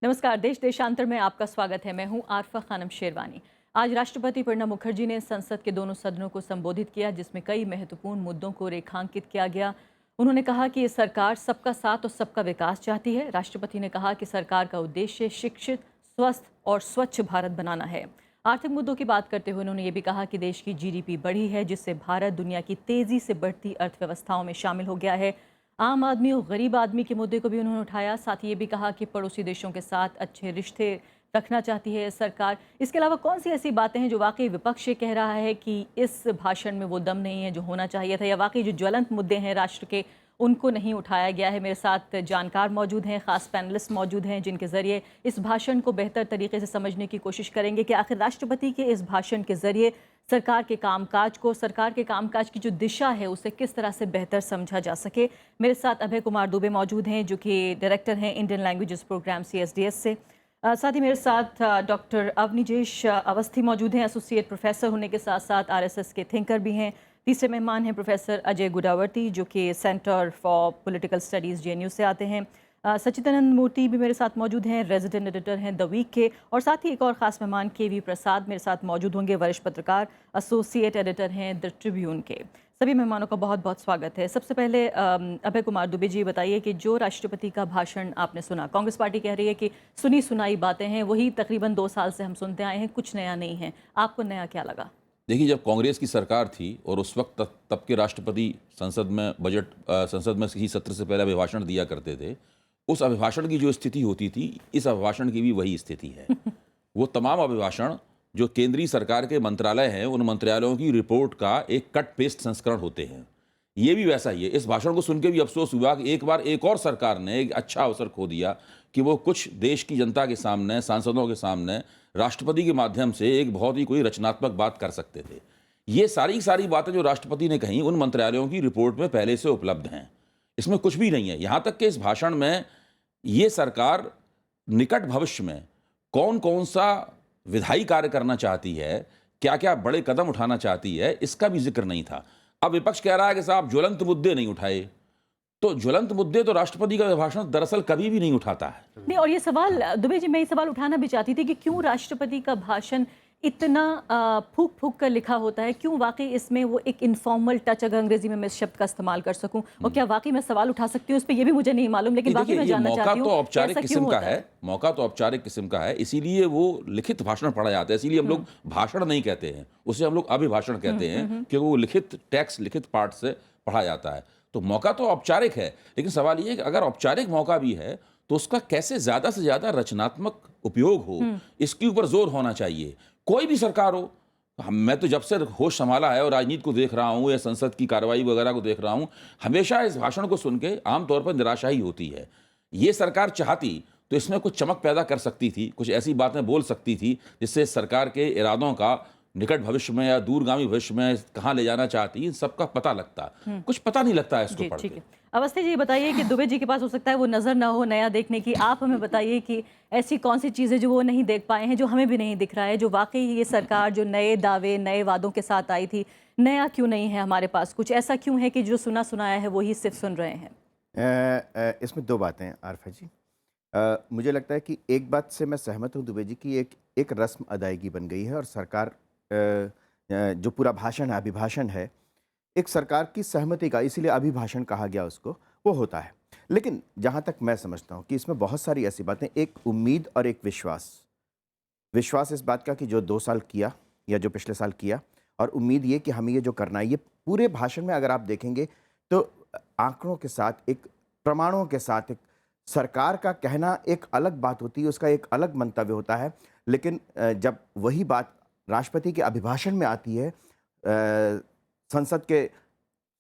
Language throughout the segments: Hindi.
नमस्कार। देश देशांतर में आपका स्वागत है। मैं हूं आरफा खानम शेरवानी। आज राष्ट्रपति प्रणब मुखर्जी ने संसद के दोनों सदनों को संबोधित किया, जिसमें कई महत्वपूर्ण मुद्दों को रेखांकित किया गया। उन्होंने कहा कि ये सरकार सबका साथ और सबका विकास चाहती है। राष्ट्रपति ने कहा कि सरकार का उद्देश्य शिक्षित, स्वस्थ और स्वच्छ भारत बनाना है। आर्थिक मुद्दों की बात करते हुए उन्होंने ये भी कहा कि देश की जीडीपी बढ़ी है, जिससे भारत दुनिया की तेजी से बढ़ती अर्थव्यवस्थाओं में शामिल हो गया है। आम आदमी और गरीब आदमी के मुद्दे को भी उन्होंने उठाया। साथ ही ये भी कहा कि पड़ोसी देशों के साथ अच्छे रिश्ते रखना चाहती है सरकार। इसके अलावा कौन सी ऐसी बातें हैं जो वाकई विपक्ष ये कह रहा है कि इस भाषण में वो दम नहीं है जो होना चाहिए था, या वाकई जो ज्वलंत मुद्दे हैं राष्ट्र के उनको नहीं उठाया गया है। मेरे साथ जानकार मौजूद हैं, खास पैनलिस्ट मौजूद हैं, जिनके ज़रिए इस भाषण को बेहतर तरीके से समझने की कोशिश करेंगे कि आखिर राष्ट्रपति के इस भाषण के ज़रिए सरकार के कामकाज की जो दिशा है उसे किस तरह से बेहतर समझा जा सके। मेरे साथ अभय कुमार दुबे मौजूद हैं, जो कि डायरेक्टर हैं इंडियन लैंग्वेजेस प्रोग्राम CSDS से। साथ ही मेरे साथ डॉक्टर अवनिजेश अवस्थी मौजूद हैं, एसोसिएट प्रोफेसर होने के साथ साथ RSS के थिंकर भी हैं। तीसरे मेहमान हैं प्रोफेसर अजय गुडावर्ती, जो कि centre for political studies JNU से आते हैं। सच्चिदानंद मूर्ति भी मेरे साथ मौजूद हैं, रेजिडेंट एडिटर हैं द वीक के। और साथ ही एक और ख़ास मेहमान KV प्रसाद मेरे साथ मौजूद होंगे, वरिष्ठ पत्रकार, एसोसिएट एडिटर हैं द ट्रिब्यून के। सभी मेहमानों का बहुत बहुत स्वागत है। सबसे पहले अभय कुमार दुबे जी बताइए कि जो राष्ट्रपति का भाषण आपने सुना, कांग्रेस पार्टी कह रही है कि सुनी सुनाई बातें हैं, वही तकरीबन 2 साल से हम सुनते आए हैं, कुछ नया नहीं है। आपको नया क्या लगा? देखिए, जब कांग्रेस की सरकार थी और उस वक्त तब के राष्ट्रपति संसद में किसी सत्र से पहले अभिभाषण दिया करते थे, उस अभिभाषण की जो स्थिति होती थी, इस अभिभाषण की भी वही स्थिति है। वो तमाम अभिभाषण जो केंद्रीय सरकार के मंत्रालय हैं, उन मंत्रालयों की रिपोर्ट का एक कट पेस्ट संस्करण होते हैं। ये भी वैसा ही है। इस भाषण को सुन के भी अफसोस हुआ कि एक बार एक और सरकार ने एक अच्छा अवसर खो दिया कि वो कुछ देश की जनता के सामने, सांसदों के सामने, राष्ट्रपति के माध्यम से एक बहुत ही कोई रचनात्मक बात कर सकते थे। ये सारी बातें जो राष्ट्रपति ने कही, उन मंत्रालयों की रिपोर्ट में पहले से उपलब्ध हैं। इसमें कुछ भी नहीं है। यहाँ तक कि इस भाषण में ये सरकार निकट भविष्य में कौन कौन सा विधायी कार्य करना चाहती है, क्या क्या बड़े कदम उठाना चाहती है, इसका भी जिक्र नहीं था। अब विपक्ष कह रहा है कि साहब ज्वलंत मुद्दे नहीं उठाए, तो ज्वलंत मुद्दे तो राष्ट्रपति का भाषण दरअसल कभी भी नहीं उठाता है। नहीं, और ये सवाल दुबे जी, मैं ये सवाल उठाना भी चाहती थी कि क्यों राष्ट्रपति का भाषण इतना फूक फूक कर लिखा होता है? क्यों वाकई इसमें वो एक इनफॉर्मल टच, अगर अंग्रेजी में मैं इस शब्द का इस्तेमाल कर सकूं, और क्या वाकई मैं सवाल उठा सकती हूँ इस पे, ये भी मुझे नहीं मालूम, लेकिन वाकई मैं जानना चाहती हूँ। मौका तो औपचारिक किस्म का है, इसीलिए वो लिखित भाषण पढ़ा जाता है। इसीलिए हम लोग भाषण नहीं कहते हैं, उसे हम लोग अभिभाषण कहते हैं, क्योंकि वो लिखित टेक्स्ट, लिखित पार्ट से पढ़ा जाता है। तो मौका तो औपचारिक है, लेकिन सवाल ये है कि अगर औपचारिक मौका भी है तो उसका कैसे ज़्यादा से ज़्यादा रचनात्मक उपयोग हो, इसके ऊपर जोर होना चाहिए। कोई भी सरकार हो, मैं तो जब से होश संभाला है और राजनीति को देख रहा हूँ या संसद की कार्रवाई वगैरह को देख रहा हूँ, हमेशा इस भाषण को सुन के आमतौर पर निराशा ही होती है। ये सरकार चाहती तो इसमें कुछ चमक पैदा कर सकती थी, कुछ ऐसी बातें बोल सकती थी जिससे सरकार के इरादों का निकट भविष्य में या दूरगामी भविष्य में कहाँ ले जाना चाहती है, सबका पता लगता। कुछ पता नहीं लगता है इसको पढ़ के। अवस्थी जी बताइए कि दुबे जी के पास हो सकता है वो नज़र ना हो नया देखने की, आप हमें बताइए कि ऐसी कौन सी चीज़ें जो वो नहीं देख पाए हैं, जो हमें भी नहीं दिख रहा है, जो वाकई ये सरकार जो नए दावे, नए वादों के साथ आई थी, नया क्यों नहीं है हमारे पास? कुछ ऐसा क्यों है कि जो सुना सुनाया है वही सिर्फ सुन रहे हैं? इसमें 2 बातें हैं आरफा जी। मुझे लगता है कि एक बात से मैं सहमत हूँ दुबे जी की, एक रस्म अदायगी बन गई है और सरकार जो पूरा भाषण है, अभिभाषण है, एक सरकार की सहमति का, इसीलिए अभिभाषण कहा गया उसको, वो होता है। लेकिन जहाँ तक मैं समझता हूँ कि इसमें बहुत सारी ऐसी बातें, एक उम्मीद और एक विश्वास इस बात का कि जो 2 साल किया या जो पिछले साल किया, और उम्मीद ये कि हमें ये जो करना है, ये पूरे भाषण में अगर आप देखेंगे तो आंकड़ों के साथ, एक प्रमाणों के साथ, एक सरकार का कहना एक अलग बात होती है, उसका एक अलग मंतव्य होता है। लेकिन जब वही बात राष्ट्रपति के अभिभाषण में आती है, संसद के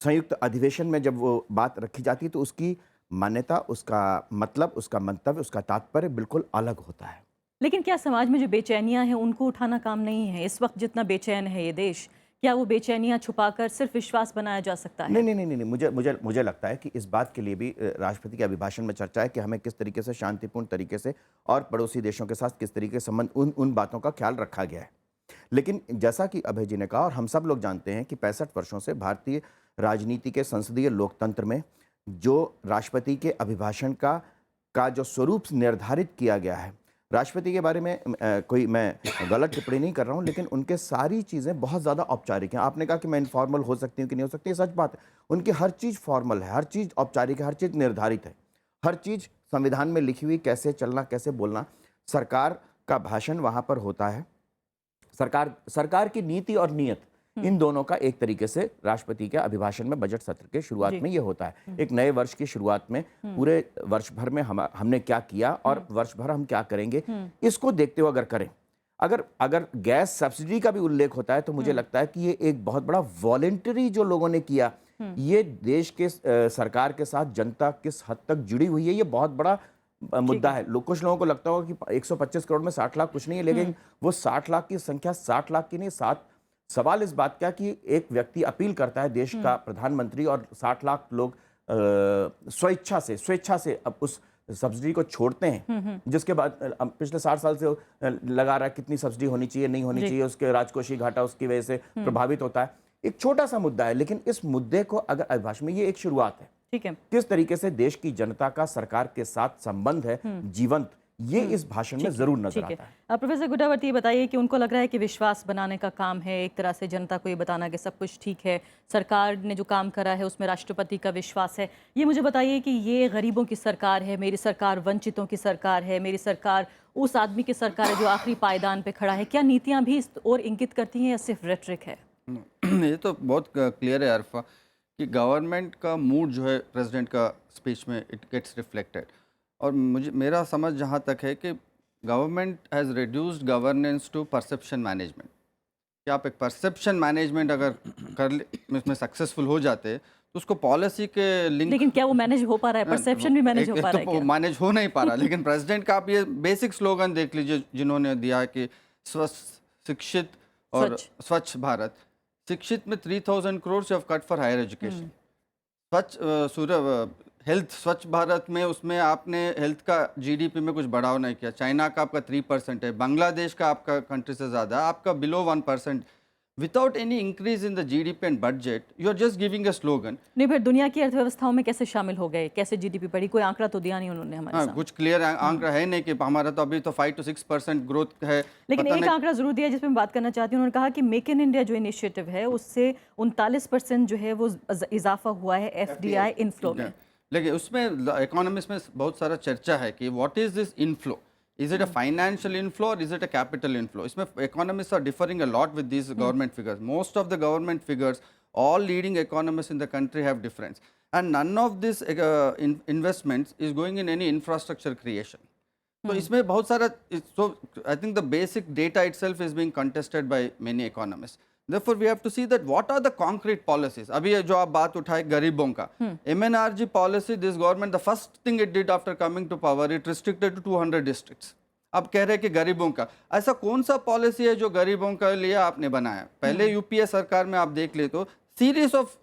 संयुक्त अधिवेशन में जब वो बात रखी जाती है, तो उसकी मान्यता, उसका मतलब, उसका मंतव्य, उसका तात्पर्य बिल्कुल अलग होता है। लेकिन क्या समाज में जो बेचैनियां हैं उनको उठाना काम नहीं है? इस वक्त जितना बेचैन है ये देश, क्या वो बेचैनियां छुपाकर सिर्फ विश्वास बनाया जा सकता है? नहीं, मुझे लगता है कि इस बात के लिए भी राष्ट्रपति के अभिभाषण में चर्चा है कि हमें किस तरीके से शांतिपूर्ण तरीके से और पड़ोसी देशों के साथ किस तरीके से संबंध, उन बातों का ख्याल रखा गया है। लेकिन जैसा कि अभय जी ने कहा और हम सब लोग जानते हैं कि 65 वर्षों से भारतीय राजनीति के संसदीय लोकतंत्र में जो राष्ट्रपति के अभिभाषण का का जो स्वरूप निर्धारित किया गया है, राष्ट्रपति के बारे में कोई मैं गलत टिप्पणी नहीं कर रहा हूँ, लेकिन उनके सारी चीज़ें बहुत ज़्यादा औपचारिक हैं। आपने कहा कि मैं इनफॉर्मल हो सकती हूँ कि नहीं हो सकती, सच बात है। उनकी हर चीज़ फॉर्मल है, हर चीज़ औपचारिक है, हर चीज़ निर्धारित है, हर चीज़ संविधान में लिखी हुई, कैसे चलना, कैसे बोलना। सरकार का भाषण वहाँ पर होता है। सरकार की नीति और नियत, इन दोनों का एक तरीके से राष्ट्रपति के अभिभाषण में बजट सत्र के शुरुआत में ये होता है। एक नए वर्ष की शुरुआत में पूरे वर्ष भर में हमने क्या किया और वर्ष भर हम क्या करेंगे, इसको देखते हुए अगर करें। अगर गैस सब्सिडी का भी उल्लेख होता है तो मुझे लगता है कि ये एक बहुत बड़ा वॉलेंटरी जो लोगों ने किया, ये देश के सरकार के साथ जनता किस हद तक जुड़ी हुई है, ये बहुत बड़ा मुद्दा है। कुछ लोगों को लगता होगा कि 125 करोड़ में 60 लाख कुछ नहीं है, लेकिन वो 60 लाख की संख्या 60 लाख की नहीं, सवाल इस बात का कि एक व्यक्ति अपील करता है, देश का प्रधानमंत्री, और 60 लाख लोग स्वेच्छा से अब उस सब्सिडी को छोड़ते हैं, जिसके बाद पिछले 60 साल से लगा रहा है कितनी सब्सिडी होनी चाहिए, नहीं होनी चाहिए, उसके राजकोषीय घाटा उसकी वजह से प्रभावित होता है। एक छोटा सा मुद्दा है, लेकिन इस मुद्दे को अगर अभिभाषण में, ये एक शुरुआत है, ठीक है, किस तरीके से देश की जनता का सरकार के साथ संबंध है जीवंत, ये इस भाषण में जरूर नजर आता है। प्रोफेसर गुड्डावर्ती, ये बताइए कि उनको लग रहा है कि विश्वास बनाने का काम है, एक तरह से जनता को ये बताना कि सब कुछ ठीक है, सरकार ने जो काम करा है उसमें राष्ट्रपति का विश्वास है। ये मुझे बताइए कि ये गरीबों की सरकार है, मेरी सरकार वंचितों की सरकार है, मेरी सरकार उस आदमी की सरकार है जो आखिरी पायदान पे खड़ा है, क्या नीतियां भी इस ओर इंगित करती हैं या सिर्फ रेटरिक है? ये तो बहुत क्लियर है अरफा कि गवर्नमेंट का मूड जो है प्रेसिडेंट का स्पीच में इट गेट्स रिफ्लेक्टेड। और मेरा समझ जहाँ तक है कि government has reduced governance to perception management, कि आप एक परसेप्शन मैनेजमेंट अगर इसमें सक्सेसफुल हो जाते तो उसको पॉलिसी के लिंक, लेकिन क्या वो मैनेज हो पा रहा है? परसेप्शन भी मैनेज हो पा रहा है क्या? मैनेज हो नहीं पा रहा। लेकिन प्रेसिडेंट का आप ये बेसिक स्लोगन देख लीजिए जिन्होंने दिया है कि स्वस्थ, शिक्षित और स्वच्छ भारत। शिक्षित में 3000 करोड़ से कट फॉर हायर एजुकेशन। स्वच्छ हेल्थ, स्वच्छ भारत में उसमें आपने हेल्थ का जीडीपी में कुछ बढ़ाव नहीं किया। चाइना का आपका 3% है, बांग्लादेश का आपका कंट्री से ज़्यादा, आपका below 1%। Without any increase in the GDP and budget, you are just giving a slogan. नहीं, फिर दुनिया की अर्थव्यवस्थाओं में कैसे शामिल हो गए, कैसे जीडीपी बढ़ी? कोई आंकड़ा तो दिया नहीं उन्होंने हमारे साथ। कुछ क्लियर आंकड़ा है नहीं कि हमारा तो अभी तो 5 to 6% ग्रोथ है। लेकिन एक आंकड़ा जरूर दिया जिसमें बात करना चाहती हूँ। उन्होंने कहा कि मेक इन इंडिया जो इनिशिएटिव है उससे 39% जो है वो इजाफा हुआ है एफडीआई इनफ्लो में। लेकिन उसमें इकोनॉमिक्स में बहुत सारा चर्चा है कि what is this inflow, is it a financial inflow और is it a capital inflow. इसमें economists are differing a lot with these government figures. Most of the government figures, all leading economists in the country have difference, and none of this investments is going in any infrastructure creation. So इसमें बहुत सारा, so I think the basic data itself is being contested by many economists. Therefore, we have to see that what are the concrete policies. अभी जो आप बात उठाए गरीबों का, MNRG policy, this government, the first thing it did after coming to power, it restricted to 200 districts. अब कह रहे हैं कि गरीबों का, ऐसा कौन सा पॉलिसी है जो गरीबों के लिए आपने बनाया? पहले यूपीए सरकार में आप देख ले तो series of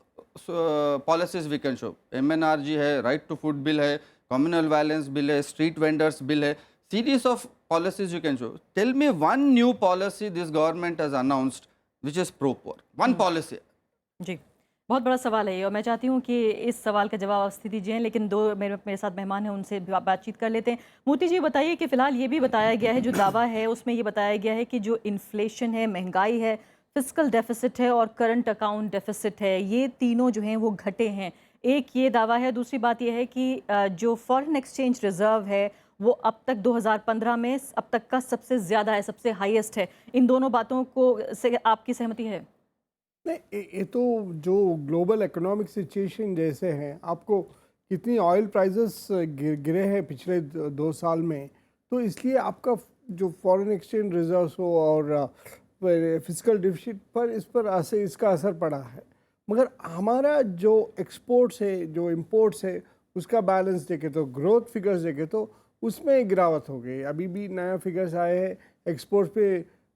policies we can show. MNRG है, राइट टू फूड बिल है, कम्युनल वायलेंस बिल है, स्ट्रीट वेंडर्स बिल है, series of policies you can show. Tell me one new policy this government has announced which is pro poor, one policy. जी, बहुत बड़ा सवाल है ये, और मैं चाहती हूँ कि इस सवाल का जवाब आप स्थिति जी हैं, लेकिन दो मेरे साथ मेहमान हैं, उनसे बातचीत कर लेते हैं। मोती जी, बताइए कि फिलहाल ये भी बताया गया है, जो दावा है उसमें ये बताया गया है कि जो इन्फ्लेशन है, महंगाई है, फिस्कल डेफिसिट है और करंट अकाउंट डेफिसिट है, ये तीनों जो हैं वो घटे हैं। एक ये दावा है। दूसरी बात ये है कि जो फॉरेन एक्सचेंज रिजर्व है वो अब तक 2015 में अब तक का सबसे ज़्यादा है, सबसे हाईएस्ट है। इन दोनों बातों को से आपकी सहमति है? नहीं, ये तो जो ग्लोबल इकोनॉमिक सिचुएशन जैसे हैं, आपको कितनी ऑयल प्राइसेस गिरे हैं पिछले 2 साल में, तो इसलिए आपका जो फॉरेन एक्सचेंज रिजर्व्स हो और फिजिकल डिफिसिट पर इसका असर पड़ा है। मगर हमारा जो एक्सपोर्ट्स है, जो इंपोर्ट्स है, उसका बैलेंस देखे तो, ग्रोथ फिगर्स देखे तो उसमें गिरावट हो गई। अभी भी नया फिगर्स आए हैं, एक्सपोर्ट्स पे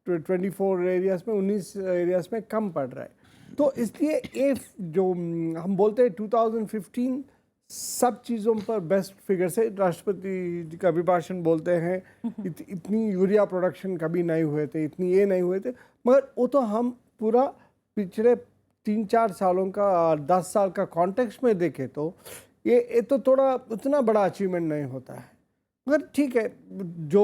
24 एरियाज़ में 19 एरियाज़ में कम पड़ रहा है। तो इसलिए ये जो हम बोलते हैं 2015 सब चीज़ों पर बेस्ट फिगर से, राष्ट्रपति जी का अभिभाषण बोलते हैं इतनी यूरिया प्रोडक्शन कभी नहीं हुए थे, इतनी ये नहीं हुए थे, मगर वो तो हम पूरा पिछले 3-4 सालों का 10 साल का कॉन्टेक्स्ट में देखें तो ये तो थोड़ा उतना बड़ा अचीवमेंट नहीं होता है। मगर ठीक है, जो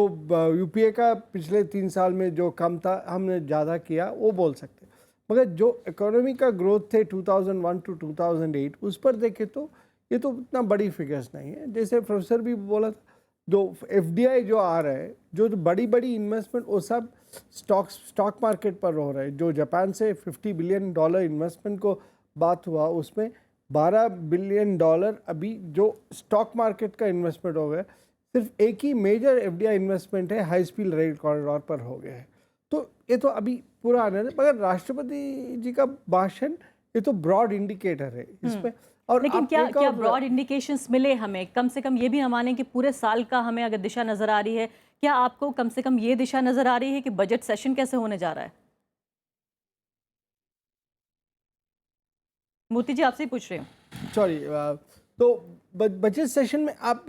यूपीए का पिछले 3 साल में जो कम था हमने ज़्यादा किया वो बोल सकते हैं, मगर जो इकोनॉमी का ग्रोथ थे 2001 टू 2008 उस पर देखें तो ये तो उतना बड़ी फिगर्स नहीं है। जैसे प्रोफेसर भी बोला था, जो एफडीआई जो आ रहा है, जो बड़ी बड़ी इन्वेस्टमेंट वो सब स्टॉक मार्केट पर हो रहा है। जो जापान से $50 बिलियन इन्वेस्टमेंट को बात हुआ, उसमें $12 बिलियन अभी जो स्टॉक मार्केट का इन्वेस्टमेंट हो गया। सिर्फ एक ही मेजर एफडीआई इन्वेस्टमेंट है हाई स्पीड रेल कॉरिडोर पर हो गया है। तो ये तो अभी पूरा आने है, मगर राष्ट्रपति जी का भाषण ये तो ब्रॉड इंडिकेटर है इसमें। और लेकिन आप क्या एक क्या और- ब्रॉड इंडिकेशंस मिले हमें? कम से कम ये भी हम माने कि पूरे साल का हमें अगर दिशा नजर आ रही है, क्या आपको कम से कम ये दिशा नजर आ रही है कि बजट सेशन कैसे होने जा रहा है? मूर्ति जी आपसे ही पूछ रही हूँ। सॉरी, तो बजट सेशन में आप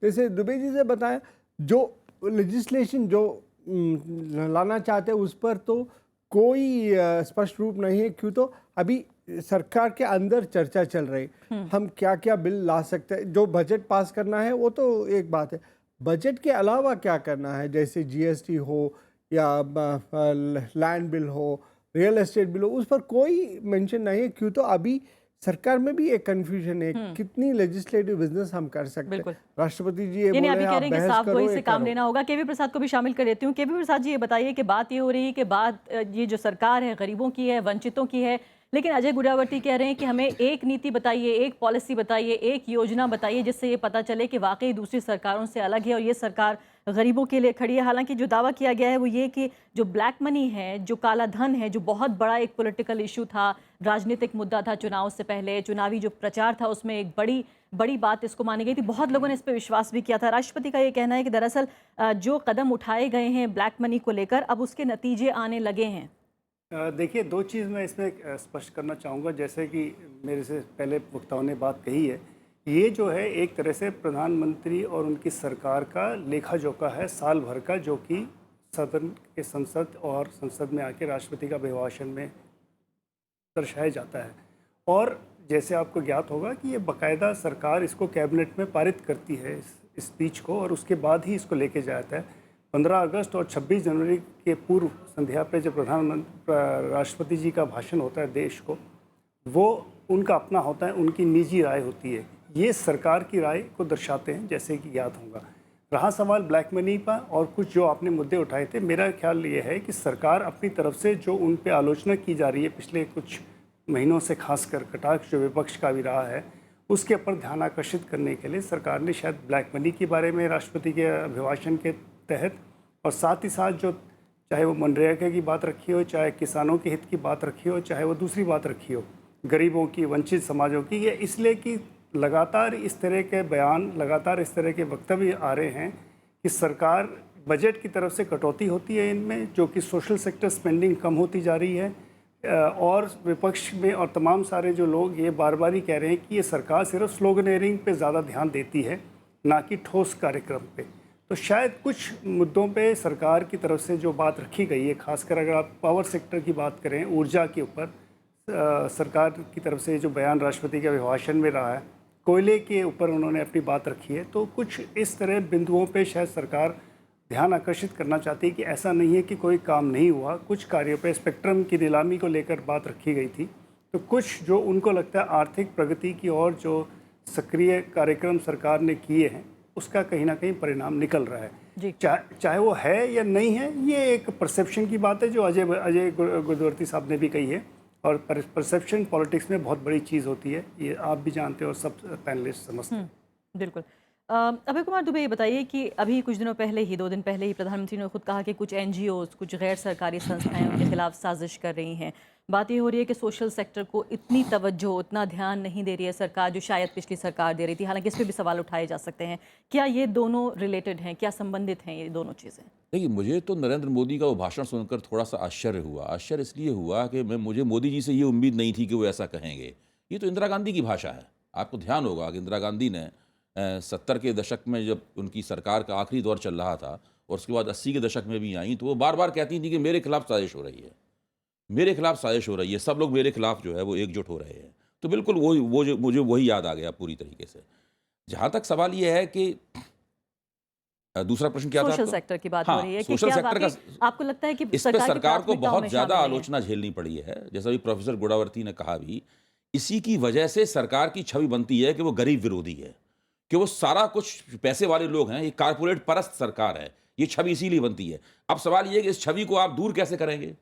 जैसे दुबे जी से बताया, जो लेजिस्लेशन जो लाना चाहते हैं उस पर तो कोई स्पष्ट रूप नहीं है, क्यों तो अभी सरकार के अंदर चर्चा चल रही। हम क्या क्या बिल ला सकते हैं, जो बजट पास करना है वो तो एक बात है, बजट के अलावा क्या करना है, जैसे जीएसटी हो या लैंड बिल हो, रियल एस्टेट बिल हो, उस पर कोई मेंशन नहीं है। क्यों तो अभी सरकार में भी एक कंफ्यूजन है, कितनी लेजिस्लेटिव बिजनेस हम कर सकते हैं। बिल्कुल। राष्ट्रपति जी ये यानी बोल अभी रहे हैं कह आप रहे हैं कि बहस साफ करो, गोई ये से काम करो। लेना होगा। केवी प्रसाद को भी शामिल कर देती हूँ। केवी प्रसाद जी ये बताइए कि बात ये हो रही है कि बात ये जो सरकार है गरीबों की है, वंचितों की है, लेकिन अजय गुड़ावटी कह रहे हैं कि हमें एक नीति बताइए, एक पॉलिसी बताइए, एक योजना बताइए जिससे ये पता चले कि वाकई दूसरी सरकारों से अलग है और ये सरकार गरीबों के लिए खड़ी है। हालांकि जो दावा किया गया है वो ये कि जो ब्लैक मनी है, जो काला धन है, जो बहुत बड़ा एक पॉलिटिकल इशू था, राजनीतिक मुद्दा था चुनाव से पहले, चुनावी जो प्रचार था उसमें एक बड़ी बात इसको मानी गई थी। बहुत लोगों ने इस पर विश्वास भी किया था। राष्ट्रपति का ये कहना है कि दरअसल जो कदम उठाए गए हैं ब्लैक मनी को लेकर, अब उसके नतीजे आने लगे हैं। देखिए, दो चीज़ मैं इसमें स्पष्ट करना चाहूँगा। जैसे कि मेरे से पहले वक्ताओं ने बात कही है, ये जो है एक तरह से प्रधानमंत्री और उनकी सरकार का लेखा जोखा है साल भर का, जो कि सदन के संसद में आके राष्ट्रपति का अभिभाषण में दर्शाया जाता है। और जैसे आपको ज्ञात होगा कि ये बाकायदा सरकार इसको कैबिनेट में पारित करती है इस स्पीच को, और उसके बाद ही इसको लेके जाता है। 15 अगस्त और 26 जनवरी के पूर्व संध्या पे जब राष्ट्रपति जी का भाषण होता है देश को, वो उनका अपना होता है, उनकी निजी राय होती है। ये सरकार की राय को दर्शाते हैं, जैसे कि याद होगा। रहा सवाल ब्लैक मनी पर और कुछ जो आपने मुद्दे उठाए थे, मेरा ख्याल ये है कि सरकार अपनी तरफ से जो उन पे आलोचना की जा रही है पिछले कुछ महीनों से, खासकर कटाक्ष जो विपक्ष का भी रहा है, उसके ऊपर ध्यान आकर्षित करने के लिए सरकार ने शायद ब्लैक मनी के बारे में राष्ट्रपति के अभिभाषण के तहत, और साथ ही साथ जो चाहे वो मनरेगा की बात रखी हो, चाहे किसानों के हित की बात रखी हो, चाहे वो दूसरी बात रखी हो गरीबों की, वंचित समाजों की, ये इसलिए कि लगातार इस तरह के बयान, लगातार इस तरह के वक्तव्य आ रहे हैं कि सरकार बजट की तरफ से कटौती होती है इनमें, जो कि सोशल सेक्टर स्पेंडिंग कम होती जा रही है। और विपक्ष में और तमाम सारे जो लोग ये बार बार ही कह रहे हैं कि ये सरकार सिर्फ स्लोगनेरिंग पे ज़्यादा ध्यान देती है, ना कि ठोस कार्यक्रम पे। तो शायद कुछ मुद्दों पे सरकार की तरफ से जो बात रखी गई है, खासकर अगर आप पावर सेक्टर की बात करें, ऊर्जा के ऊपर सरकार की तरफ से जो बयान राष्ट्रपति के अभिभाषण में रहा है, कोयले के ऊपर उन्होंने अपनी बात रखी है, तो कुछ इस तरह बिंदुओं पे शायद सरकार ध्यान आकर्षित करना चाहती है कि ऐसा नहीं है कि कोई काम नहीं हुआ। कुछ कार्यों पे स्पेक्ट्रम की नीलामी को लेकर बात रखी गई थी, तो कुछ जो उनको लगता है आर्थिक प्रगति की और जो सक्रिय कार्यक्रम सरकार ने किए हैं, उसका कहीं ना कहीं परिणाम निकल रहा है। चाहे वो है या नहीं है, ये एक परसेप्शन की बात है जो अजय गुरुवर्ती साहब ने भी कही है, और परसेप्शन पॉलिटिक्स में बहुत बड़ी चीज़ होती है, ये आप भी जानते हो और सब पैनलिस्ट समझते हैं। बिल्कुल। अभय कुमार दुबे, ये बताइए कि अभी कुछ दिनों पहले ही, 2 दिन पहले ही प्रधानमंत्री ने खुद कहा कि कुछ NGOs, कुछ गैर सरकारी संस्थाएं उनके खिलाफ साजिश कर रही हैं। बात ये हो रही है कि सोशल सेक्टर को इतनी तवज्जो, उतना ध्यान नहीं दे रही है सरकार जो शायद पिछली सरकार दे रही थी। हालांकि इस पर भी सवाल उठाए जा सकते हैं। क्या ये दोनों रिलेटेड हैं, क्या संबंधित हैं ये दोनों चीज़ें? देखिए, मुझे तो नरेंद्र मोदी का वो भाषण सुनकर थोड़ा सा आश्चर्य हुआ। आश्चर्य इसलिए हुआ कि मुझे मोदी जी से ये उम्मीद नहीं थी कि वो ऐसा कहेंगे। ये तो इंदिरा गांधी की भाषा है। आपको ध्यान होगा कि इंदिरा गांधी ने 70 के दशक में जब उनकी सरकार का आखिरी दौर चल रहा था और उसके बाद 80 के दशक में भी आई, तो वो बार बार कहती थी कि मेरे खिलाफ साजिश हो रही है, मेरे खिलाफ साजिश हो रही है, सब लोग मेरे खिलाफ जो है वो एकजुट हो रहे हैं। तो बिल्कुल मुझे वही याद आ गया पूरी तरीके से। जहाँ तक सवाल ये है कि दूसरा प्रश्न क्या था सोशल आपका? सेक्टर की बात हाँ, हो रही है कि सोशल क्या सेक्टर वाकई आपको लगता है कि इस पे सरकार को प्राथमिकताओं बहुत में ज़्यादा शामिल नहीं है? आलोचना झेलनी पड़ी है। जैसा भी प्रोफेसर गुडावर्ती ने कहा भी, इसी की वजह से सरकार की छवि बनती है कि वो गरीब विरोधी है, कि वो सारा कुछ पैसे वाले लोग हैं, ये कारपोरेट परस्त सरकार है। ये छवि इसीलिए बनती है। अब सवाल ये है कि इस छवि को आप दूर कैसे करेंगे?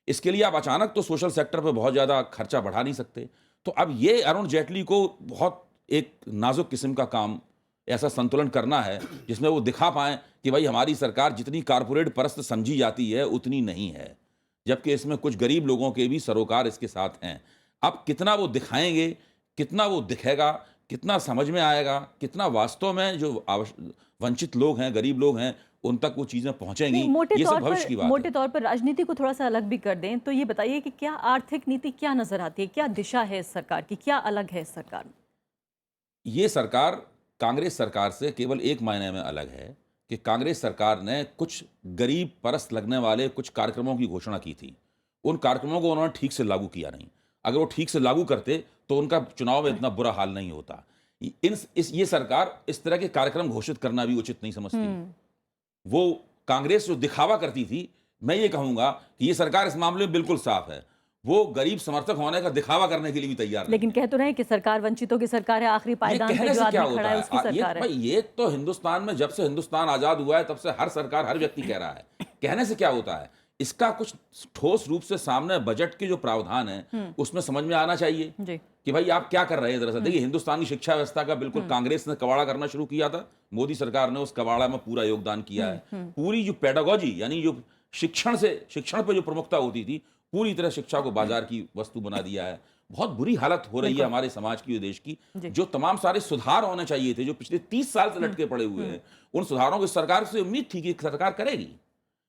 इसके लिए आप अचानक तो सोशल सेक्टर पे बहुत ज़्यादा खर्चा बढ़ा नहीं सकते। तो अब ये अरुण जेटली को बहुत एक नाजुक किस्म का काम, ऐसा संतुलन करना है जिसमें वो दिखा पाएँ कि भाई हमारी सरकार जितनी कारपोरेट परस्त समझी जाती है उतनी नहीं है, जबकि इसमें कुछ गरीब लोगों के भी सरोकार इसके साथ हैं। अब कितना वो दिखाएंगे, कितना वो दिखेगा, कितना समझ में आएगा, कितना वास्तव में जो वंचित लोग हैं, गरीब लोग हैं, उन तक वो चीज़ें पहुंचेंगी, नहीं, मोटे ये सब तौर भविष्य की पर बात मोटे है। तौर पर राजनीति को थोड़ा सा अलग भी कर दें तो ये बताइए कि क्या आर्थिक नीति क्या नजर आती है, क्या दिशा है इस सरकार की, क्या अलग है इस सरकार में? ये सरकार कांग्रेस सरकार से केवल एक मायने में अलग है कि कांग्रेस सरकार ने कुछ गरीब परस्त लगने वाले कुछ कार्यक्रमों की घोषणा की थी। उन कार्यक्रमों को उन्होंने ठीक से लागू किया नहीं। अगर वो ठीक से लागू करते तो उनका चुनाव में इतना बुरा हाल नहीं होता। ये सरकार इस तरह के कार्यक्रम घोषित करना भी उचित नहीं समझती। वो कांग्रेस जो दिखावा करती थी, मैं ये कहूंगा कि ये सरकार इस मामले में बिल्कुल साफ है। वो गरीब समर्थक होने का दिखावा करने के लिए भी तैयार नहीं। लेकिन कह तो रहे हैं कि सरकार वंचितों की सरकार है, आखिरी ये पायदान पे कहने जो से क्या आदमी होता खड़ा है है? उसकी सरकार है। भाई ये तो हिंदुस्तान में जब से हिंदुस्तान आजाद हुआ है तब से हर सरकार, हर व्यक्ति कह रहा है। कहने से क्या होता है? इसका कुछ ठोस रूप से सामने बजट के जो प्रावधान है उसमें समझ में आना चाहिए जी। कि भाई आप क्या कर रहे हैं। दरअसल देखिए, हिंदुस्तान की शिक्षा व्यवस्था का बिल्कुल कांग्रेस ने कबाड़ा करना शुरू किया था। मोदी सरकार ने उस कबाड़ा में पूरा योगदान किया है। पूरी जो पेडागोजी यानी जो शिक्षण पे जो प्रमुखता होती थी, पूरी तरह शिक्षा को बाजार की वस्तु बना दिया है। बहुत बुरी हालत हो रही है हमारे समाज की और देश की। जो तमाम सारे सुधार होने चाहिए थे, जो पिछले 30 साल से लटके पड़े हुए हैं, उन सुधारों की सरकार से उम्मीद थी कि सरकार करेगी,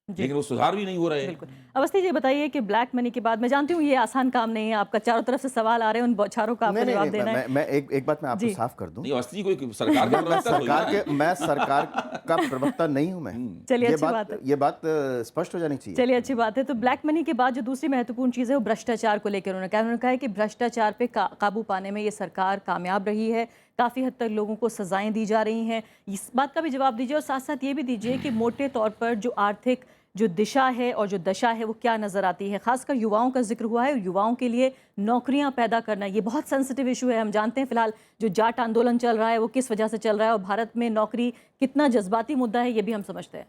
लेकिन वो सुधार भी नहीं हो रहे। बिल्कुल। अवस्थी जी बताइए कि ब्लैक मनी के बाद, मैं जानती हूँ ये आसान काम नहीं है आपका, चारों तरफ से सवाल आ रहे हैं, उन बौछारों का आपको जवाब देना है। मैं एक बात मैं आपको जी। साफ कर दूं। नहीं, अवस्थी कोई सरकार का प्रवक्ता थोड़ी ना। मैं सरकार का प्रवक्ता नहीं हूं मैं। चलिए, अच्छी बात है। ये बात स्पष्ट हो जानी चाहिए। चलिए, अच्छी बात है। तो ब्लैक मनी के बाद जो दूसरी महत्वपूर्ण चीज़ है वो भ्रष्टाचार को लेकर उन्होंने कहा है कि भ्रष्टाचार पे काबू पाने में ये सरकार कामयाब रही है, काफ़ी हद तक लोगों को सजाएं दी जा रही हैं। इस बात का भी जवाब दीजिए और साथ साथ ये भी दीजिए कि मोटे तौर पर जो आर्थिक जो दिशा है और जो दशा है वो क्या नज़र आती है। खासकर युवाओं का जिक्र हुआ है और युवाओं के लिए नौकरियां पैदा करना ये बहुत सेंसिटिव इशू है। हम जानते हैं फिलहाल जो जाट आंदोलन चल रहा है वो किस वजह से चल रहा है और भारत में नौकरी कितना जज्बाती मुद्दा है ये भी हम समझते हैं।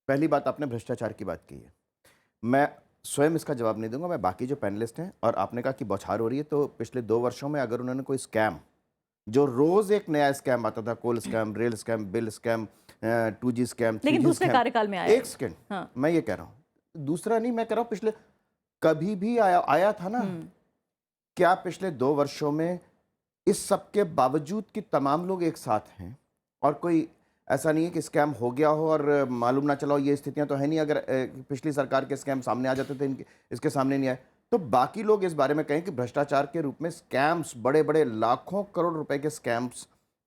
पहली बात, आपने भ्रष्टाचार की बात की है, मैं स्वयं इसका जवाब नहीं दूंगा, मैं बाकी जो पैनलिस्ट हैं। और आपने कहा कि बौछार हो रही है, तो पिछले 2 वर्षों में अगर उन्होंने कोई स्कैम, जो रोज एक नया स्कैम आता था, coal scam, rail scam, bill scam, 2G scam, लेकिन 3G दूसरे स्कैम। कार्यकाल में आया। एक सेकंड, हाँ। मैं ये कह रहा हूँ, दूसरा नहीं, मैं कह रहा हूँ पिछले कभी भी आया था ना। क्या पिछले 2 वर्षों में इस सब के बावजूद कि तमाम लोग एक साथ हैं और कोई ऐसा नहीं है कि स्कैम हो गया हो और मालूम ना चला हो, ये स्थितियां तो है नहीं। अगर पिछली सरकार के स्कैम सामने आ जाते थे, इसके सामने नहीं आए, तो बाकी लोग इस बारे में कहें कि भ्रष्टाचार के रूप में स्कैम्स, बड़े बड़े लाखों करोड़ रुपए के स्कैम्स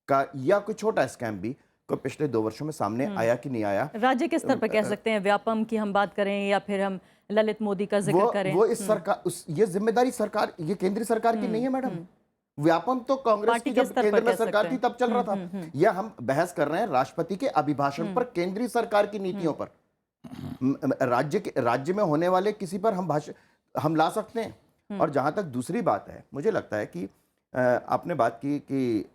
का या कोई छोटा स्कैम भी को पिछले 2 वर्षों में सामने आया कि नहीं आया। राज्य के स्तर पर कह सकते हैं, व्यापम की हम बात करें या फिर हम ललित मोदी का जिक्र करें। वो इस सरकार, ये जिम्मेदारी सरकार, ये केंद्रीय सरकार की नहीं है मैडम। व्यापम तो कांग्रेस पार्टी की के जब स्तर पर केंद्र में कह सरकार सकते थी तब चल रहा था। या हम बहस कर रहे हैं राष्ट्रपति के अभिभाषण पर, केंद्रीय सरकार की नीतियों पर। राज्य में होने वाले किसी पर हम ला सकते हैं। और जहां तक दूसरी बात है, मुझे लगता है कि आपने बात की कि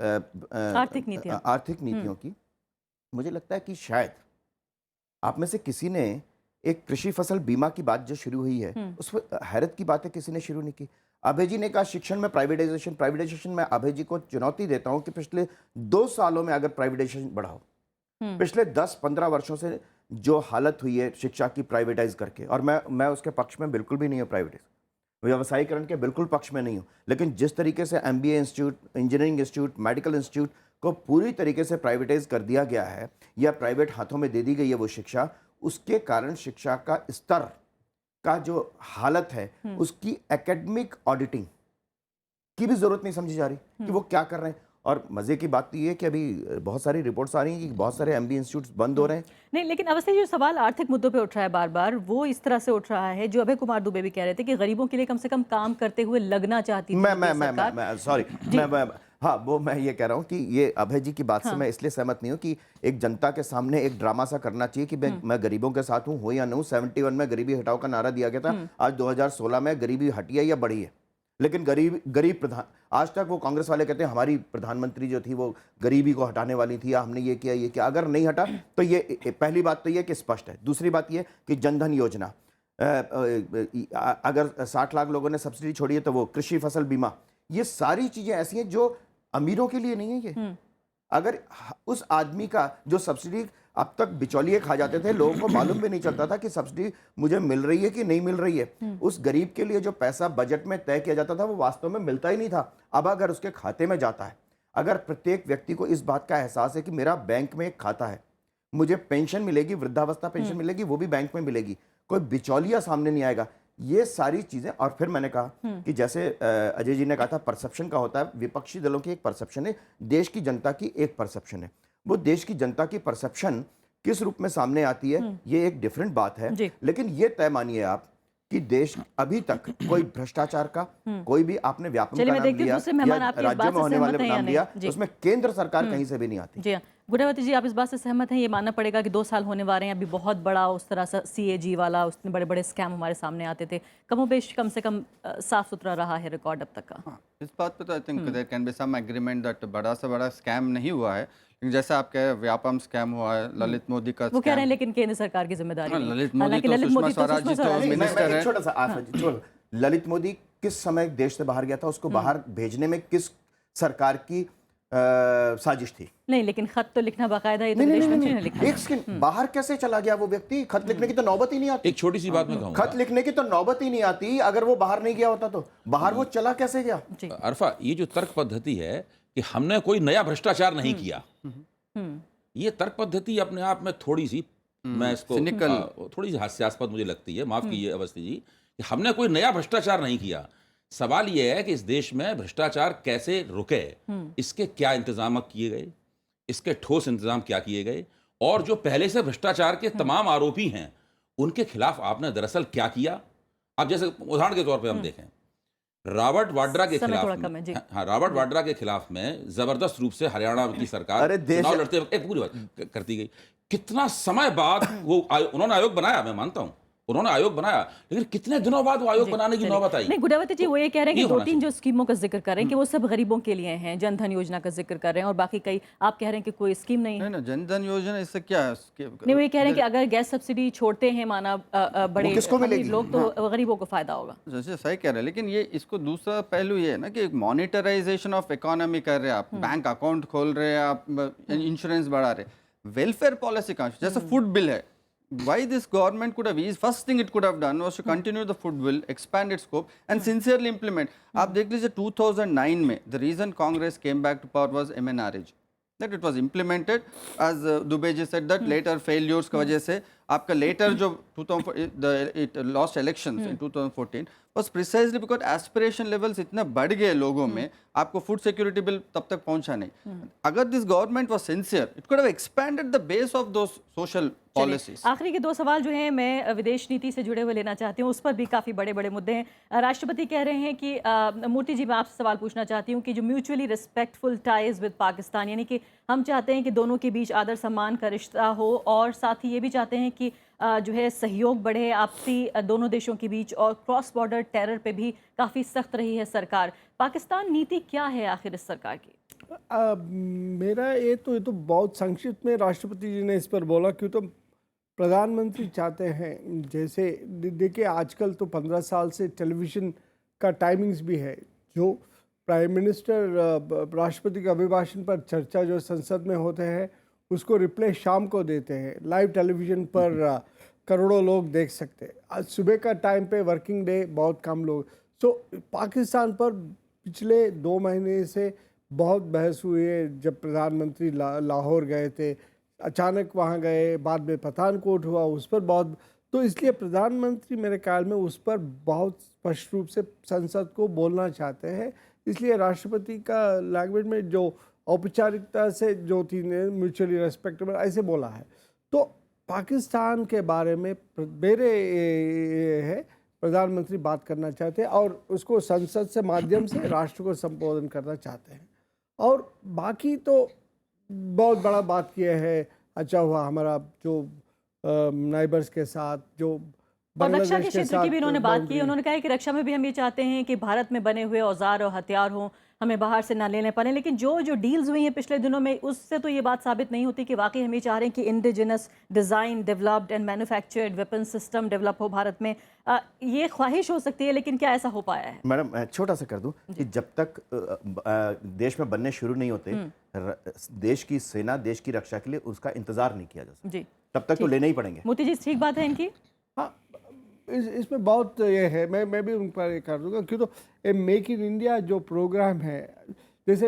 आर्थिक नीतियों की, मुझे लगता है कि शायद आप में से किसी ने एक कृषि फसल बीमा की बात जो शुरू हुई है, उस पर हैरत की बात है किसी ने शुरू नहीं की। अभय जी ने कहा शिक्षण में प्राइवेटाइजेशन में अभय जी को चुनौती देता हूं कि पिछले 2 सालों में अगर प्राइवेटाइजेशन बढ़ाओ, पिछले 10-15 वर्षों से जो हालत हुई है शिक्षा की प्राइवेटाइज करके, और मैं उसके पक्ष में बिल्कुल भी नहीं हूँ, प्राइवेटाइज व्यवसायीकरण के बिल्कुल पक्ष में नहीं हूँ, लेकिन जिस तरीके से MBA institute, engineering institute, medical institute को पूरी तरीके से प्राइवेटाइज कर दिया गया है या प्राइवेट हाथों में दे दी गई है वो शिक्षा, उसके कारण शिक्षा का स्तर का जो हालत है, उसकी एकेडमिक ऑडिटिंग की भी जरूरत नहीं समझी जा रही कि वो क्या कर रहे हैं। और मजे की बात तो ये है कि अभी बहुत सारी रिपोर्ट्स आ रही हैं कि बहुत सारे MBA इंस्टीट्यूट्स बंद हो रहे हैं। नहीं, लेकिन अवस्थी जो सवाल आर्थिक मुद्दों पे उठ रहा है बार बार, वो इस तरह से उठ रहा है जो अभय कुमार दुबे भी कह रहे थे कि गरीबों के लिए कम से कम काम करते हुए लगना चाहती थी हाँ, वो मैं ये कह रहा हूँ कि ये अभय जी की बात से मैं इसलिए सहमत नहीं हूँ कि एक जनता के सामने एक ड्रामा सा करना चाहिए कि मैं गरीबों के साथ हूँ या नहीं हूँ। 71 में गरीबी हटाओ का नारा दिया गया था, आज 2016 में गरीबी हटी है या बढ़ी है? लेकिन गरीब प्रधान, आज तक वो कांग्रेस वाले कहते हैं हमारी प्रधानमंत्री जो थी वो गरीबी को हटाने वाली थी या हमने ये किया। अगर नहीं हटा तो ये पहली बात तो ये कि स्पष्ट है। दूसरी बात ये कि जनधन योजना, अगर 60 लाख लोगों ने सब्सिडी छोड़ी है तो वो कृषि फसल बीमा, ये सारी चीजें ऐसी हैं जो अमीरों के लिए नहीं है ये। अगर उस आदमी का जो सब्सिडी, अब तक बिचौलिए खा जाते थे, लोगों को मालूम भी नहीं चलता था कि सब्सिडी मुझे मिल रही है कि नहीं मिल रही है। उस गरीब के लिए जो पैसा बजट में तय किया जाता था वो वास्तव में मिलता ही नहीं था। अब अगर उसके खाते में जाता है, अगर प्रत्येक व्यक्ति को इस बात का एहसास है कि मेरा बैंक में एक खाता है, मुझे पेंशन मिलेगी, वृद्धावस्था पेंशन मिलेगी, वो भी बैंक में मिलेगी, कोई बिचौलिया सामने नहीं आएगा, ये सारी चीजें। और फिर मैंने कहा कि जैसे अजय जी ने कहा था परसेप्शन का होता है, विपक्षी दलों की एक परसेप्शन है, देश की जनता की एक परसेप्शन है। वो देश की जनता की परसेप्शन किस रूप में सामने आती है ये एक डिफरेंट बात है। लेकिन ये तय मानिए आप कि देश अभी तक कोई भ्रष्टाचार का कोई भी आपने व्यापम का नाम लिया या राज्य में होने वाले नाम लिया, उसमें केंद्र सरकार कहीं से भी नहीं आती। जी हाँ, गुडावती जी, आप इस बात से सहमत हैं? ये मानना पड़ेगा कि 2 साल होने वाले हैं, अभी बहुत बड़ा उस तरह से CAG वाला, उसमें बड़े बड़े स्कैम हमारे सामने आते थे, कमोबेश कम से कम साफ सुथरा रहा है रिकॉर्ड अब तक का। हाँ, इस बात पे तो I think there can be some agreement that बड़ा से बड़ा स्कैम नहीं हुआ है। लेकिन जैसे आप कह रहे हैं व्यापम स्कैम हुआ है, ललित मोदी का वो कह रहे हैं लेकिन केंद्र सरकार की जिम्मेदारी नहीं। ललित मोदी हालांकि तो ललित सुषमा मोदी तो स्वराज जी सुषमा तो स्वराज जी- मिनिस्टर है। छोटा सा ललित मोदी किस समय देश से बाहर गया था, उसको बाहर भेजने में किस सरकार की साजिश थी? नहीं, लेकिन खत तो लिखना बाकायदा ये तो विदेश मंत्री ने लिखा। एक सेकंड, बाहर कैसे चला गया वो व्यक्ति? खत लिखने की तो नौबत ही नहीं आती। एक छोटी सी बात मैं कहूँगा, खत लिखने की तो नौबत ही नहीं आती। अगर वो बाहर नहीं गया होता तो बाहर वो चला कैसे गया? अरफा, ये जो तर्क पद्धति है कि हमने कोई नया भ्रष्टाचार नहीं किया, ये तर्क पद्धति अपने आप में थोड़ी सी, मैं इसको थोड़ी सी हास्यास्पद मुझे लगती है। माफ कीजिए अवस्थी जी, कि हमने कोई नया भ्रष्टाचार नहीं किया। सवाल यह है कि इस देश में भ्रष्टाचार कैसे रुके, इसके क्या इंतजाम किए गए, इसके ठोस इंतजाम क्या किए गए, और जो पहले से भ्रष्टाचार के तमाम आरोपी हैं उनके खिलाफ आपने दरअसल क्या किया। अब जैसे उदाहरण के तौर पे हम देखें, रॉबर्ट वाड्रा के रॉबर्ट वाड्रा के खिलाफ में जबरदस्त रूप से हरियाणा की सरकार चुनाव लड़ते वक्त पूरी बात करती गई। कितना समय बाद वो उन्होंने आयोग बनाया, मैं मानता हूं उन्होंने आयोग बनाया, लेकिन कितने दिनों बाद वो आयोग बनाने की नौबत आई। नहीं, गुडावती जी वो ये कह रहे हैं कि 2-3 जो स्कीमों का जिक्र कर रहे हैं कि वो सब गरीबों के लिए हैं, जनधन योजना का जिक्र कर रहे हैं, और बाकी कई आप कह रहे हैं कि कोई स्कीम नहीं है। ना जनधन योजना इससे क्या है? नहीं, वो ये कह रहे हैं कि अगर गैस सब्सिडी छोड़ते हैं माना बड़े लोग तो गरीबों को फायदा होगा। जैसे सही कह रहे हैं, लेकिन ये इसको दूसरा पहलू ये है ना कि मॉनिटराइजेशन ऑफ इकोनॉमी कर रहे हैं आप, बैंक अकाउंट खोल रहे हैं आप, इंश्योरेंस बढ़ा रहे, वेलफेयर पॉलिसी का जैसे फूड बिल है, why this government could have eased, first thing it could have done was to continue the food bill, expand its scope and sincerely implement. आप देख लीजिए 2009 में the reason Congress came back to power was MNREG, that it was implemented as Dubey ji said that later failures की वजह से आपका later जो 2004 it lost elections in 2014 was precisely because aspiration levels इतना बढ़ गए लोगों में, आपको फूड सिक्योरिटी बिल तब तक पहुंचा नहीं। अगर this government was sincere it could have expanded the base of those social policies. आखिरी के 2 सवाल जो हैं मैं विदेश नीति से जुड़े हुए लेना चाहती हूँ, उस पर भी काफ़ी बड़े बड़े मुद्दे हैं। राष्ट्रपति कह रहे हैं कि मूर्ति जी, मैं आपसे सवाल पूछना चाहती हूँ कि जो mutually respectful ties with Pakistan, यानी कि हम चाहते हैं कि दोनों के बीच आदर सम्मान का रिश्ता हो, और साथ ही ये भी चाहते हैं कि जो है सहयोग बढ़े आपसी दोनों देशों के बीच, और क्रॉस बॉर्डर टेरर पे भी काफ़ी सख्त रही है सरकार। पाकिस्तान नीति क्या है आखिर इस सरकार की? मेरा ये तो बहुत संक्षिप्त में राष्ट्रपति जी ने इस पर बोला, क्यों तो प्रधानमंत्री चाहते हैं, जैसे देखिए आजकल तो 15 साल से टेलीविज़न का टाइमिंग्स भी है, जो प्राइम मिनिस्टर राष्ट्रपति के अभिभाषण पर चर्चा जो संसद में होते हैं उसको रिप्ले शाम को देते हैं, लाइव टेलीविज़न पर करोड़ों लोग देख सकते हैं। आज सुबह का टाइम पे वर्किंग डे बहुत कम लोग। सो पाकिस्तान पर पिछले 2 महीने से बहुत बहस हुई है। जब प्रधानमंत्री लाहौर गए थे, अचानक वहाँ गए, बाद में पठानकोट हुआ, उस पर बहुत, तो इसलिए प्रधानमंत्री मेरे ख्याल में उस पर बहुत स्पष्ट रूप से संसद को बोलना चाहते हैं। इसलिए राष्ट्रपति का लैंग्वेज में जो औपचारिकता से जो थी म्यूचुअली रेस्पेक्टेबल ऐसे बोला है। तो पाकिस्तान के बारे में मेरे है प्रधानमंत्री बात करना चाहते हैं और उसको संसद से माध्यम से राष्ट्र को संबोधन करना चाहते हैं। और बाकी तो बहुत बड़ा बात किया है, अच्छा हुआ हमारा जो नाइबर्स के साथ, जो और रक्षा के बांग्लादेश के क्षेत्र की साथ भी उन्होंने बात की। boundary- उन्होंने कहा है कि रक्षा में भी हम ये चाहते हैं कि भारत में बने हुए औजार और हथियार हों, हमें बाहर से ना लेने पड़े। लेकिन जो डील्स हुई हैं पिछले दिनों में, उससे तो ये बात साबित नहीं होती कि वाकई हम ये चाह रहे हैं कि indigenous design developed and manufactured weapon system develop हो भारत में। ये ख्वाहिश हो सकती है, लेकिन क्या ऐसा हो पाया है? मैडम छोटा सा कर दूं कि जब तक देश में बनने शुरू नहीं होते, देश की सेना देश की रक्षा के लिए उसका इंतजार नहीं किया जा सकता, जी, तब तक तो लेने ही पड़ेंगे। मोती जी ठीक बात है इनकी। हाँ, इसमें बहुत ये है, मैं भी उन पर कर दूंगा, क्यों तो ये मेक इन इंडिया जो प्रोग्राम है, जैसे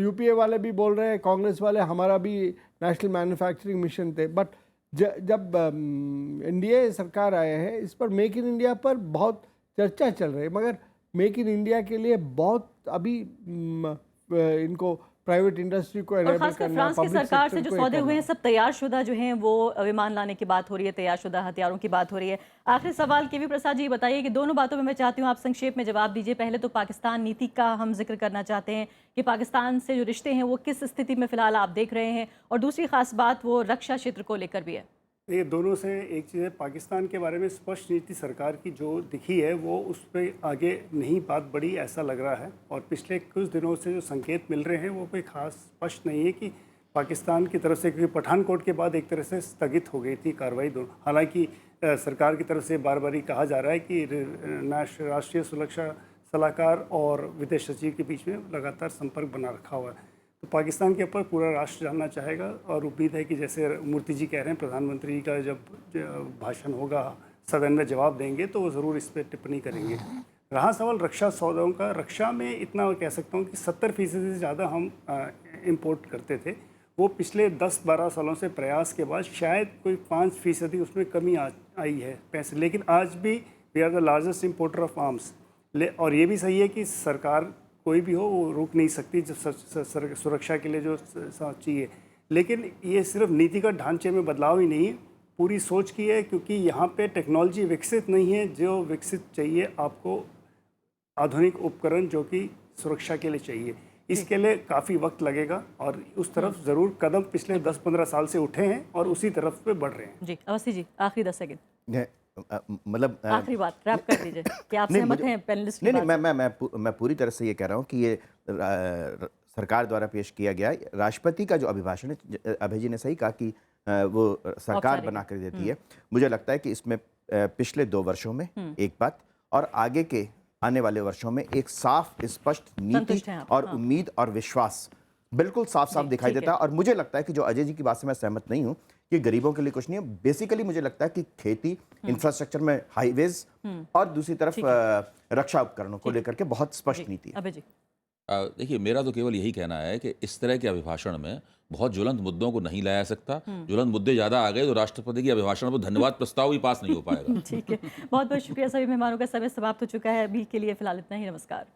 यूपीए वाले भी बोल रहे हैं, कांग्रेस वाले, हमारा भी नेशनल मैन्युफैक्चरिंग मिशन थे, बट जब एनडीए सरकार आया है, इस पर मेक इन इंडिया पर बहुत चर्चा चल रही है, मगर मेक इन इंडिया के लिए बहुत अभी इनको प्राइवेट इंडस्ट्री को और enable खासकर करना, फ्रांस की public सरकार से sector जो को सौदे ये हुए हैं करना। सब तैयारशुदा जो हैं, वो विमान लाने की बात हो रही है, तैयारशुदा हथियारों की बात हो रही है। आखिरी सवाल के वी प्रसाद जी बताइए कि दोनों बातों में मैं चाहती हूँ आप संक्षेप में जवाब दीजिए। पहले तो पाकिस्तान नीति का हम जिक्र करना चाहते हैं कि पाकिस्तान से जो रिश्ते हैं वो किस स्थिति में फिलहाल आप देख रहे हैं, और दूसरी खास बात वो रक्षा क्षेत्र को लेकर भी है। ये दोनों से एक चीज़ है, पाकिस्तान के बारे में स्पष्ट नीति सरकार की जो दिखी है वो उस पर आगे नहीं बात बढ़ी ऐसा लग रहा है, और पिछले कुछ दिनों से जो संकेत मिल रहे हैं वो कोई खास स्पष्ट नहीं है कि पाकिस्तान की तरफ से, क्योंकि पठानकोट के बाद एक तरह से स्थगित हो गई थी कार्रवाई दोनों। हालांकि सरकार की तरफ से बार बार कहा जा रहा है कि राष्ट्रीय सुरक्षा सलाहकार और विदेश सचिव के बीच में लगातार संपर्क बना रखा हुआ है। तो पाकिस्तान के ऊपर पूरा राष्ट्र जानना चाहेगा, और उम्मीद है कि जैसे मूर्ति जी कह रहे हैं, प्रधानमंत्री का जब भाषण होगा, सदन में जवाब देंगे, तो वो ज़रूर इस पर टिप्पणी करेंगे। रहा सवाल रक्षा सौदों का, रक्षा में इतना कह सकता हूँ कि 70% से ज़्यादा हम इंपोर्ट करते थे। वो पिछले 10-12 सालों से प्रयास के बाद शायद कोई 5% उसमें कमी आई है पैसे, लेकिन आज भी we are the largest importer of arms. और ये भी सही है कि सरकार कोई भी हो वो रोक नहीं सकती जब सुरक्षा के लिए जो चाहिए, लेकिन ये सिर्फ नीति का ढांचे में बदलाव ही नहीं है, पूरी सोच की है, क्योंकि यहाँ पे टेक्नोलॉजी विकसित नहीं है जो विकसित चाहिए आपको, आधुनिक उपकरण जो कि सुरक्षा के लिए चाहिए। इसके लिए काफ़ी वक्त लगेगा, और उस तरफ ज़रूर कदम पिछले 10-15 साल से उठे हैं और उसी तरफ पे बढ़ रहे हैं। जी अवस्थी जी, आखिरी 10 सेकंड, मतलब आखिरी बात रैप कर दीजिए कि आप सहमत हैं पैनलिस्ट की नहीं, बात मैं पूरी तरह से ये कह रहा हूँ कि ये सरकार द्वारा पेश किया गया राष्ट्रपति का जो अभिभाषण है, अभय जी ने सही कहा कि वो सरकार बना कर देती है। मुझे लगता है कि इसमें पिछले 2 वर्षों में एक बात, और आगे के आने वाले वर्षों में एक साफ स्पष्ट नीति संतुष्ट हैं आप, और हाँ। उम्मीद और विश्वास बिल्कुल साफ साफ जी, दिखाई ठीक देता है। और मुझे लगता है कि जो अजय जी की बात से मैं सहमत नहीं हूँ कि गरीबों के लिए कुछ नहीं है। बेसिकली मुझे लगता है कि खेती, इंफ्रास्ट्रक्चर में हाईवेज, और दूसरी तरफ रक्षा उपकरणों को लेकर के बहुत स्पष्ट नीति है। अभय जी। देखिए, मेरा तो केवल यही कहना है कि इस तरह के अभिभाषण में बहुत ज्वलंत मुद्दों को नहीं लाया सकता। ज्वलंत मुद्दे ज़्यादा आ गए तो राष्ट्रपति के अभिभाषण पर धन्यवाद प्रस्ताव भी पास नहीं हो पाएगा। ठीक है, बहुत बहुत शुक्रिया। सभी मेहमानों का समय समाप्त हो चुका है। अभी के लिए फिलहाल इतना ही। नमस्कार।